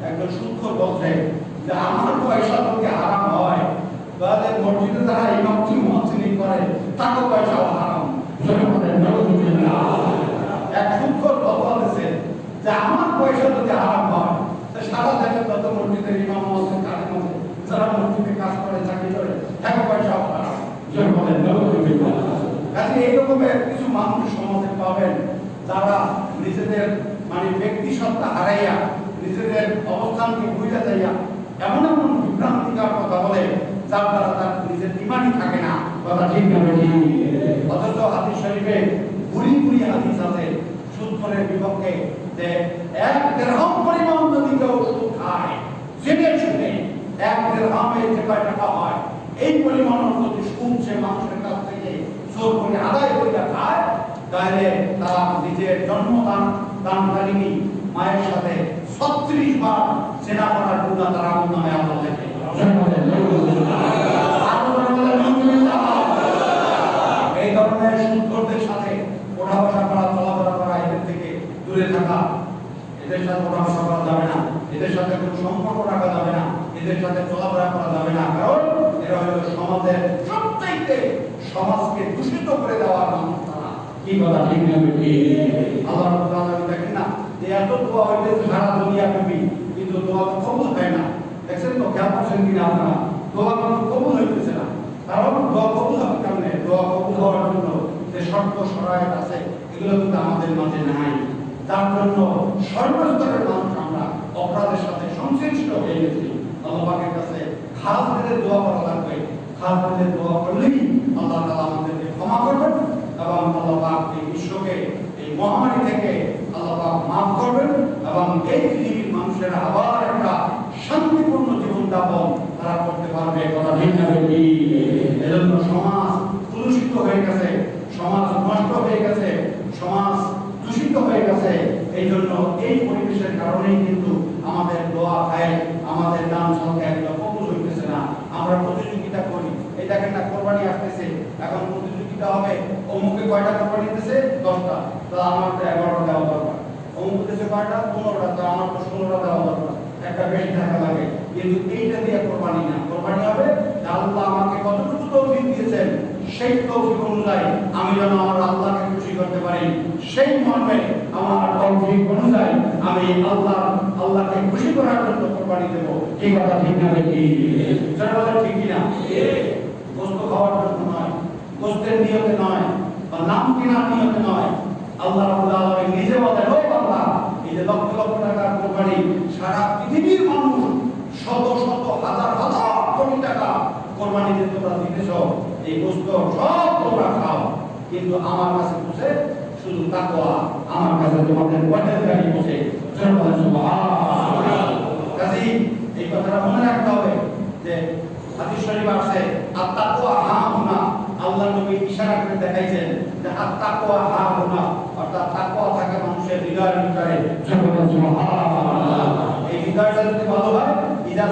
S1: একজন সুদখোর বলছে যে আমার পয়সা যদি হারাম হয় তাহলে মসজিদে যারা ইমামতি মুয়াজ্জিনি করে তাদের পয়সাও হারাম। এক সুদখোর বলছে যে আমার পয়সা যদি হারাম হয় তাহলে সারা দেশের যত মসজিদের ইমাম মুয়াজ্জিন কাজে মধ্যে যারা মসজিদে কাজ করে, চাকরি করে, তাদের পয়সাও হারাম। কাজে এই রকমের কিছু মানুষ সমাজে পাবেন যারা নিজেদের মানে ব্যক্তি সত্তা হারাইয়া নিজেদের অবস্থানকে ভুলে যাইয়া এমন এমন বিভ্রান্তিকর কথা বলে যার দ্বারা তার নিজের ইমানই থাকে না। কথা ঠিক না? অথচ হাদিস শরীফে গুড়ি গুড়ি হাদিস আছে সুদখোরের বিপক্ষে যে এক দিরহাম পরিমাণ যদি কেউ সুদ খায়, জেনে শুনে এক দিরহামের যে কয় টাকা হয় এই পরিমাণ যদি সুদ সে মানুষের কাছ থেকে জোর করে আদায় করে খায়, তাহলে তারা নিজের জন্মদানকারিণী মায়ের সাথে 36 বার জেনা করার গুনাহ তার আমলনামে আল্লাহ লেখে। এই ধরনের সুদখোরদের সাথে ওঠা বসা করা, চলাফেরা করা, এদের থেকে দূরে থাকা, এদের সাথে ওঠা বসা করা যাবে না, এদের সাথে কোনো সম্পর্ক রাখা যাবে না, এদের সাথে চলাফেরা করা যাবে না, কারণ এরা হলো সমাজের সবচাইতে সমাজকে দূষিত করে দেওয়ার মানুষ তারা। কি কথা ঠিক না? আল্লাহ রাব্বুল আলামিন দেখেন না যে এত দোয়া হইতেছে সারা দুনিয়া ব্যাপী, কিন্তু দোয়া তো কবুল হয় না। দেখছেন তো, খেয়াল করছেন কিনা আপনারা? দোয়া কিন্তু কবুল হইতেছে না। কারণ দোয়া কবুল হবে কেমনে? দোয়া কবুল হওয়ার জন্য যে শর্ত শরায়েত আছে এগুলো কিন্তু আমাদের মাঝে নাই। তার জন্য সর্বস্তরের মানুষ আমরা অপরাধের সাথে সংশ্লিষ্ট হয়ে গেছি। আল্লাহ পাকের কাছে খাস করে দোয়া করা লাগবে। খাস করে দোয়া করলেই আল্লাহ তাআলা আমাদেরকে ক্ষমা করবেন এবং আল্লাহ পাক এই বিশ্বকে এই মহামারী থেকে আল্লাহ পাক মাফ করবেন এবং এই পৃথিবীর মানুষেরা আবার একটা শান্তিপূর্ণ জীবনযাপন তারা করতে পারবে। কথা ঠিক না? এজন্য সমাজ কলুষিত হয়ে গেছে, সমাজ নষ্ট হয়ে গেছে, সমাজ দূষিত হয়ে গেছে। এই জন্য এই পরিবেশের কারণেই কিন্তু আমাদের দোয়া খায়, আমাদের দান সরকার এগুলো কবুল হইতেছে না। আমরা প্রতিযোগিতা করি, এই দেখেন না কোরবানি আসতেছে, এখন প্রতিযোগিতা হবে অমুকে কয়টা কোরবানি দিতেছে 10টা, তাহলে আমার তো 11টা দেওয়া দরকার, অমুক দিতেছে কয়টা 15টা, তাহলে আমার তো 16টা দেওয়া দরকার, একটা বেশি টাকা লাগে। কিন্তু এইটা দিয়ে কোরবানি না, কোরবানি হবে আল্লাহ আমাকে কতটুকু তৌফিক দিয়েছেন সেই তৌফিক অনুযায়ী আমি যেন আমার আল্লাহকে খুশি করতে পারি, সেই মর্মে আমার তৌফিক অনুযায়ী আমি আল্লাহকে খুশি করার জন্য কোরবানি দেব। এই কথা ঠিক না? ঠিক কিনা? গোস্ত খাওয়ার জন্য নয়, গোস্তের নিয়তে নয়, বা নাম কেনার নিয়তে নয়। আল্লাহ রাব্বুল আলামিন নিজে বলেন, ও বান্দা, এই যে লক্ষ লক্ষ টাকার কোরবানি সারা পৃথিবীর মানুষ শত শত হাজার হাজার কোটি টাকা কোরবানিতে তোমরা দিতেছ, এই গোস্ত সব তোমরা খাও, কিন্তু আমার কাছে বসে শুধু তাকওয়া, আমার কাছে তোমাদের পরেজগারি বসে। সুবহানাল্লাহ। কাজেই এই কথাটা মনে রাখতে হবে যে হাদিস শরীফ আছে আত-তাকওয়া হাহুনা, আল্লাহ নবী ইশারা করে দেখাইছেন যে আত-তাকওয়া হাহুনা, অর্থাৎ তাকওয়া থাকে মানুষের হৃদয়ের ভিতরে। সুবহানাল্লাহ। এই হৃদয়টা যদি ভালো হয়, ইদা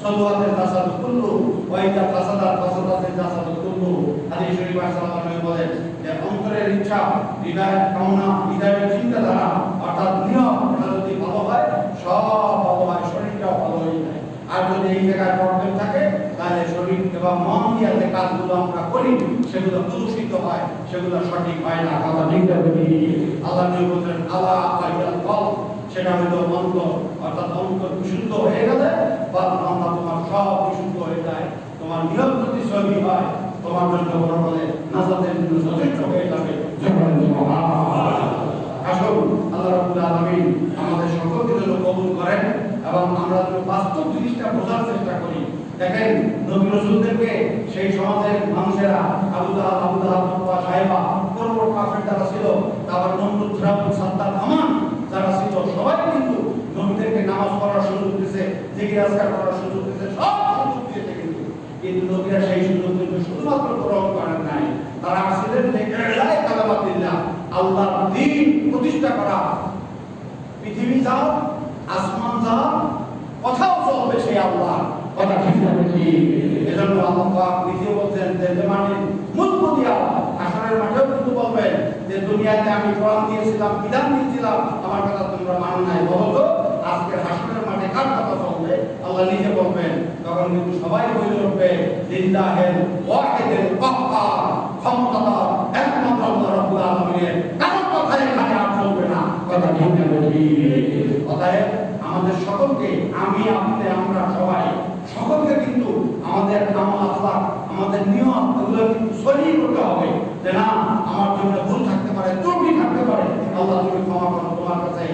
S1: সলুহাতের জাসাদু কুল্লু ওয়া ইদা ফাসাদাতের জাসাদু কুল্লু। হাদিস শরীফ সাল্লাল্লাহু আলাইহি বলেন যে অন্তরের ইচ্ছা, হৃদয়ের কামনা, হৃদয়ের চিন্তাধারা অর্থাৎ নিয়ম যদি ভালো হয়, সব ভালো হয়, শরীরটাও ভালো হয়ে যায়। আর যদি এই জায়গায় প্রবলেম থাকে তাহলে শরীর এবং মন দিয়ে যে কাজগুলো আমরা করি সেগুলো দূষিত হয়, সেগুলো সঠিক হয় না। কথা ঠিক না? আল্লাহ নবী বলেন আলা আইয়াল কল, সেটা হলো অন্তর, অর্থাৎ অন্তর বিশুদ্ধ হয়ে গেলে বা তোমার সব বিশুদ্ধ হয়ে যায়। তোমার নিয়ত যদি তৈরি হয় তোমার জন্য বড় বলে নাজাতের জন্য যথেষ্ট হয়ে যাবে। আসুন আল্লাহ রাব্বুল আলামিন আমাদের সকলকে যেন কবুল করেন এবং আমরা যেন বাস্তব জিনিসটা বোঝার চেষ্টা করি। দেখেন নবী রাসূলদেরকে সেই সমাজের মানুষেরা আবু জাহাল সাহেবা বড় বড় কাফের যারা ছিল, তারপর নমরুদ ফিরাউন সাদ্দাত হামান যারা ছিল, সবাই কিন্তু নবীদেরকে নামাজ পড়ার সুযোগ দিয়েছে, জিকির আজকার করার সুযোগ দিয়েছে, সব সুযোগ দিয়েছে। কিন্তু নবীরা সেই সুযোগ কিন্তু শুধুমাত্র গ্রহণ করেন নাই, তারা আসছিলেন যে কালামাতিল্লাহ, আল্লাহর দ্বীন প্রতিষ্ঠা করা। পৃথিবী যা আসমান যা কথাও চলবে সেই আল্লাহ কথা ঠিক হবে কি। এজন্য আল্লাহ পাক নিজে বলছেন যে মানে মুতমদিয়া হাসরের মাঠেও কিন্তু বলবেন যে দুনিয়াতে আমি কোরআন দিয়েছিলাম, বিধান দিয়েছিলাম, আমার কথা তোমরা মানো নাই, বলো আজকে হাসরের মাঠে কার কথা চলবে? আল্লাহ নিজে বলবেন। তখন কিন্তু সবাই বলে উঠবে লিল্লাহিল ওয়াহিদিল কাহ্হার, ক্ষমতাধর একমাত্র আল্লাহ রাব্বুল আলামিনের, কারো কথা এখানে আর চলবে না। কথা ঠিক না বলি? অতএব আমাদের সকলকে, আমি আপনি আমরা সবাই সকলকে কিন্তু আমাদের আমল আখলাক, আমাদের নিয়ম এগুলো কিন্তু সরিয়ে করতে হবে যে না, আমার জন্য ভুল থাকতে পারে, ত্রুটি থাকতে পারে, আল্লাহ তুমি ক্ষমা করো, তোমার কাছে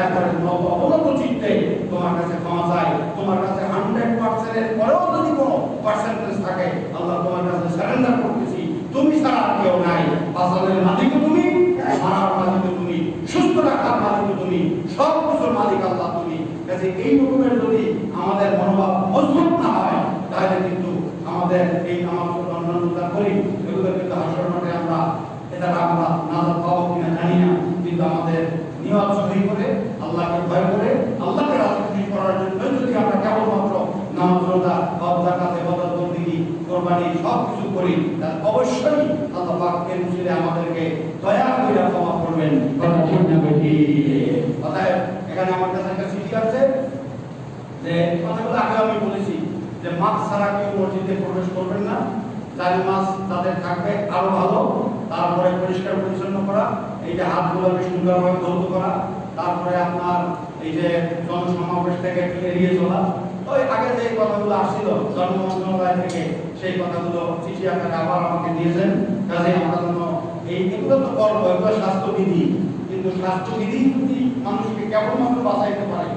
S1: একবারে অবনত চিত্তে তোমার কাছে ক্ষমা চাই, তোমার কাছে 100% এর পরেও যদি কোনো পার্সেন্টেজ থাকে আল্লাহ তোমার কাছে সারেন্ডার করতেছি, তুমি ছাড়া আর কেউ নাই। বাঁচানোর মালিকও তুমি, মারার মালিকও তুমি, সুস্থ রাখার মালিকও তুমি, সব কিছুর মালিক আল্লাহ তুমি। কাজে এই রকমের যদি আমাদের মনোভাব মজবুত না হয় তাহলে কিন্তু আমাদের এই নামাজ অন্যান্যতা করি এগুলো কিন্তু হাসর মাঠে আমরা এটা আমরা নাজাত পাবো কিনা জানি না, কিন্তু আমাদের নিয়ত সহি করে আল্লাহকে ভয় করে আল্লাহকে রাজি করার জন্য যদি আমরা কেবলমাত্র নামাজ রোজা হজ যাকাত ইবাদত বন্দেগী কুরবানি সব কিছু করি, তাহলে অবশ্যই আল্লাহ পাক এর উসিলে আমাদেরকে দয়া করে ক্ষমা করবেন। কথা ঠিক না বেশি? অতএব এখানে আমার কাছে একটা চিঠি আছে যে কথাগুলো আগে আমি বলেছি যে মাস্ক ছাড়া কেউ মসজিদে প্রবেশ করবেন না, চার মাস তাদের থাকবে আরো ভালো। তারপরে পরিষ্কার পরিচ্ছন্ন করা, এই যে হাতগুলোকে সুন্দরভাবে ধৌত করা, তারপরে আপনার এই যে জনসমাবেশ থেকে একটু এড়িয়ে চলা। ওই আগে যে কথাগুলো আসছিল জন্ম মন্ত্রণালয় থেকে, সেই কথাগুলো চিঠি আকারে আবার আমাকে দিয়েছেন। কাজে আমরা জন্য এগুলো তো করবো, এগুলো স্বাস্থ্যবিধি, কিন্তু স্বাস্থ্যবিধি যদি মানুষকে কেবলমাত্র বাঁচাইতে পারে,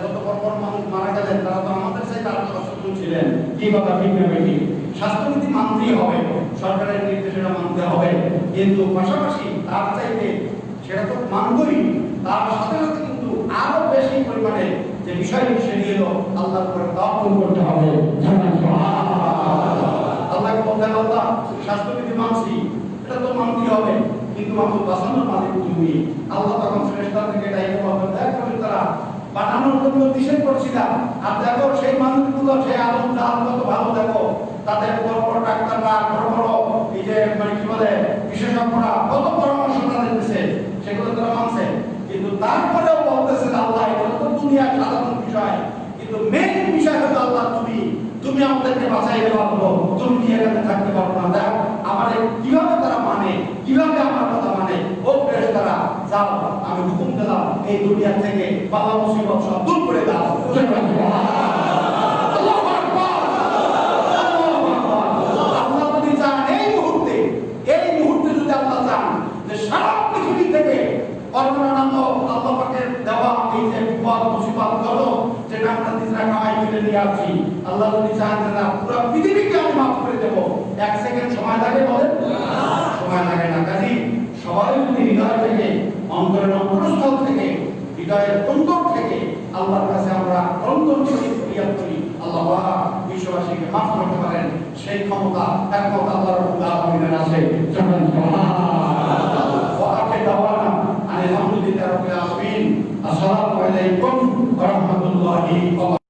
S1: যত বড় মানুষ মারা গেলেন তারা তো আমাদের চাইতে আরো সচেতন ছিলেন। কি কথা ঠিক না বেশি? স্বাস্থ্যবিধি মানতেই হবে, সরকারের নির্দেশনা মানতে হবে, কিন্তু পাশাপাশি তার চাইতে সেটা তো মানবই, তার সাথে সাথে কিন্তু আরো বেশি পরিমাণে যে বিষয় সেটি হলো আল্লাহর উপরে তাওয়াক্কুল করতে হবে। আল্লাহকে বলতে আল্লাহ স্বাস্থ্যবিধি মানছি, এটা তো মানতেই হবে, কিন্তু মানুষ বাঁচানোর মালিক তুমি। আল্লাহ তখন ফেরেশতা থেকে ডাইকে বলবেন, দেখো তারা বানানোর জন্য নিষেধ করছিলাম, আর দেখো সেই মানুষগুলো সেই আলম জাহাল কত ভালো, দেখো তাদের বড় বড় ডাক্তাররা, বড় বড় এই যে মানে কি বলে বিশেষজ্ঞরা কত পরামর্শ তাদের দিচ্ছে, সেগুলো তারা মানছে। কিন্তু তারপরেও বলতেছে আল্লাহ এটা তো দুনিয়ার সাধারণ বিষয়, কিন্তু মেইন বিষয় হলো আল্লাহ তুমি আমাদেরকে বাঁচাইতে পারবো, তুমি কি এখানে থাকতে পারবো না? দেখো আমাদের কিভাবে তারা মানে, কিভাবে আমার কথা মানে। ও ফেরেশতারা যাও, আমি হুকুম দিলাম এই দুনিয়া থেকে বালা মুসিবত সব দূর করে দাও। আল্লাহ যদি চান এই মুহূর্তে যদি আল্লাহ চান যে সারা পৃথিবী থেকে করোনা নামক আল্লাহ পাকের দেওয়া এই যে বিপদ মুসিবত গলো যেটা আমরা নিজেরা কামাই করে নিয়ে আসছি, আল্লাহ যদি চান না পুরো পৃথিবীকে আমি মাফ করে দেবো, 1 সেকেন্ড সময় লাগে? বলেন সময় লাগে না। কাজী সবাই যদি হৃদয় থেকে, অন্তরের অন্তরস্থল থেকে, হৃদয়ের অন্তর থেকে আল্লাহর কাছে আমরা অন্তর থেকে ফরিয়াদ করি, আল্লাহ বিশ্ববাসীকে মাফ করতে পারেন, সেই ক্ষমতা একমাত্র আল্লাহ রাব্বুল আলামিনের আছে। আলহামদুলিল্লাহ রাব্বিল আলামিন। আসসালামু আলাইকুম ওয়া রাহমাতুল্লাহি ওয়া বারাকাতুহু।